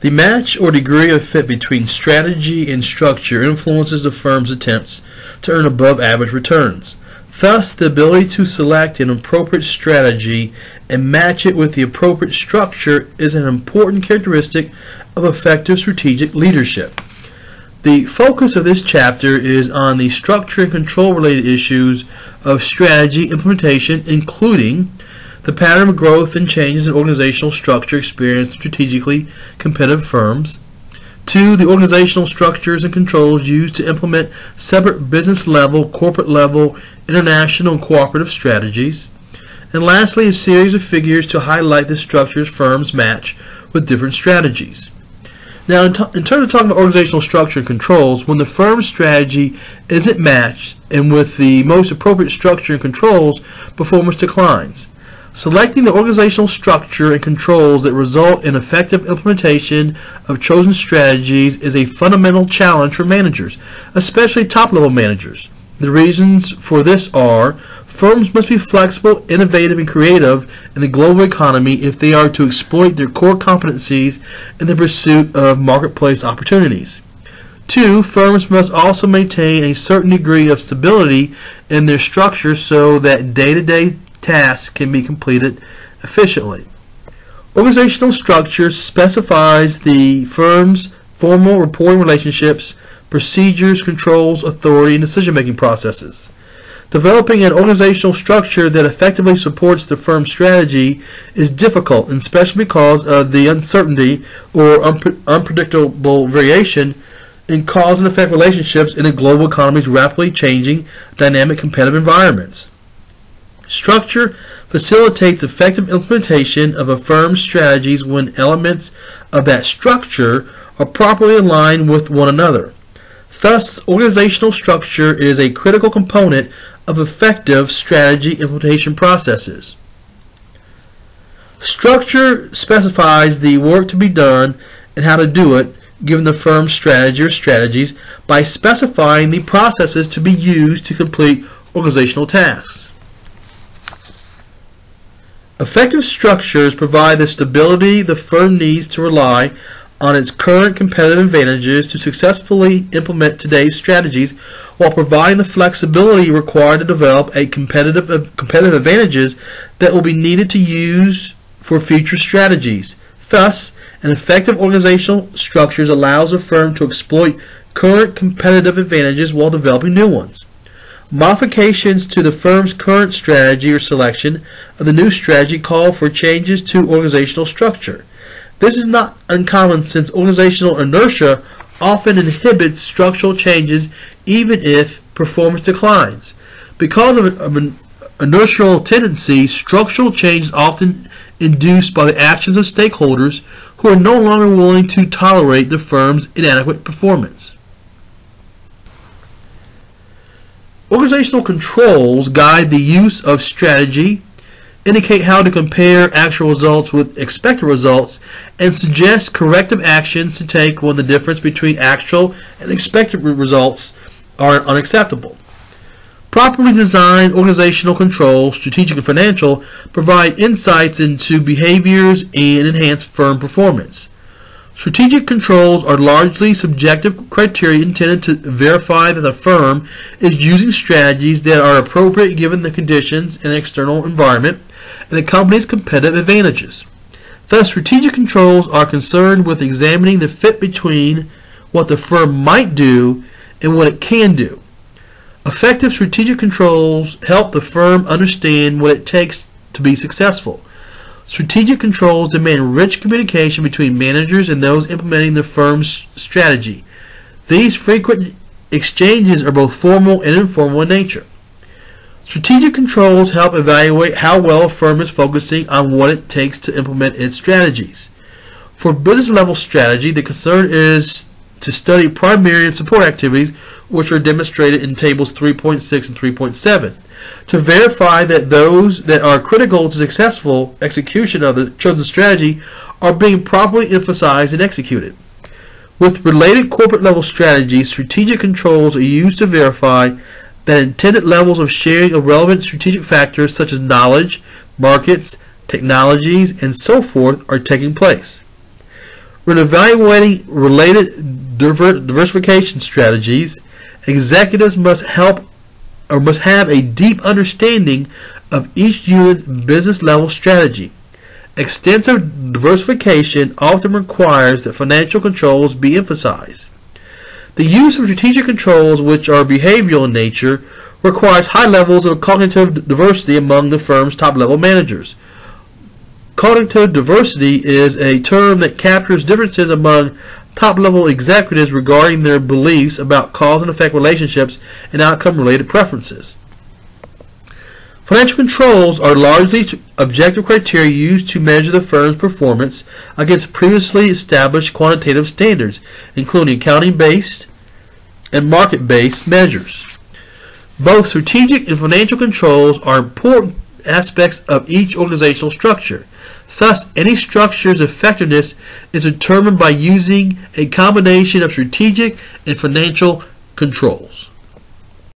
The match or degree of fit between strategy and structure influences the firm's attempts to earn above average returns. Thus, the ability to select an appropriate strategy and match it with the appropriate structure is an important characteristic of effective strategic leadership. The focus of this chapter is on the structure and control related issues of strategy implementation, including the pattern of growth and changes in organizational structure experienced in strategically competitive firms. 2. The organizational structures and controls used to implement separate business level, corporate level, international, and cooperative strategies. And lastly, a series of figures to highlight the structures firms match with different strategies. Now, in terms of talking about organizational structure and controls, when the firm's strategy isn't matched and with the most appropriate structure and controls, performance declines. Selecting the organizational structure and controls that result in effective implementation of chosen strategies is a fundamental challenge for managers, especially top-level managers. The reasons for this are: firms must be flexible, innovative, and creative in the global economy if they are to exploit their core competencies in the pursuit of marketplace opportunities. 2. Firms must also maintain a certain degree of stability in their structure so that day-to-day tasks can be completed efficiently. Organizational structure specifies the firm's formal reporting relationships, procedures, controls, authority, and decision-making processes. Developing an organizational structure that effectively supports the firm's strategy is difficult, especially because of the uncertainty or unpredictable variation in cause and effect relationships in the global economy's rapidly changing, dynamic, competitive environments. Structure facilitates effective implementation of a firm's strategies when elements of that structure are properly aligned with one another. Thus, organizational structure is a critical component of effective strategy implementation processes. Structure specifies the work to be done and how to do it, given the firm's strategy or strategies, by specifying the processes to be used to complete organizational tasks. Effective structures provide the stability the firm needs to rely on its current competitive advantages to successfully implement today's strategies, while providing the flexibility required to develop a competitive advantages that will be needed to use for future strategies. Thus, an effective organizational structure allows a firm to exploit current competitive advantages while developing new ones. Modifications to the firm's current strategy or selection of the new strategy call for changes to organizational structure. This is not uncommon since organizational inertia often inhibits structural changes even if performance declines. Because of an inertial tendency, structural change is often induced by the actions of stakeholders who are no longer willing to tolerate the firm's inadequate performance. Organizational controls guide the use of strategy, indicate how to compare actual results with expected results, and suggest corrective actions to take when the difference between actual and expected results are unacceptable. Properly designed organizational controls, strategic and financial, provide insights into behaviors and enhance firm performance. Strategic controls are largely subjective criteria intended to verify that the firm is using strategies that are appropriate given the conditions and external environment and the company's competitive advantages. Thus, strategic controls are concerned with examining the fit between what the firm might do and what it can do. Effective strategic controls help the firm understand what it takes to be successful. Strategic controls demand rich communication between managers and those implementing the firm's strategy. These frequent exchanges are both formal and informal in nature. Strategic controls help evaluate how well a firm is focusing on what it takes to implement its strategies. For business level strategy, the concern is to study primary and support activities, which are demonstrated in tables 3.6 and 3.7. To verify that those that are critical to successful execution of the chosen strategy are being properly emphasized and executed. With related corporate level strategies, strategic controls are used to verify that intended levels of sharing of relevant strategic factors such as knowledge, markets, technologies, and so forth are taking place. When evaluating related diversification strategies, executives must have a deep understanding of each unit's business level strategy. Extensive diversification often requires that financial controls be emphasized. The use of strategic controls, which are behavioral in nature, requires high levels of cognitive diversity among the firm's top-level managers. Cognitive diversity is a term that captures differences among top-level executives regarding their beliefs about cause and effect relationships and outcome-related preferences. Financial controls are largely objective criteria used to measure the firm's performance against previously established quantitative standards, including accounting-based and market-based measures. Both strategic and financial controls are important aspects of each organizational structure. Thus, any structure's effectiveness is determined by using a combination of strategic and financial controls.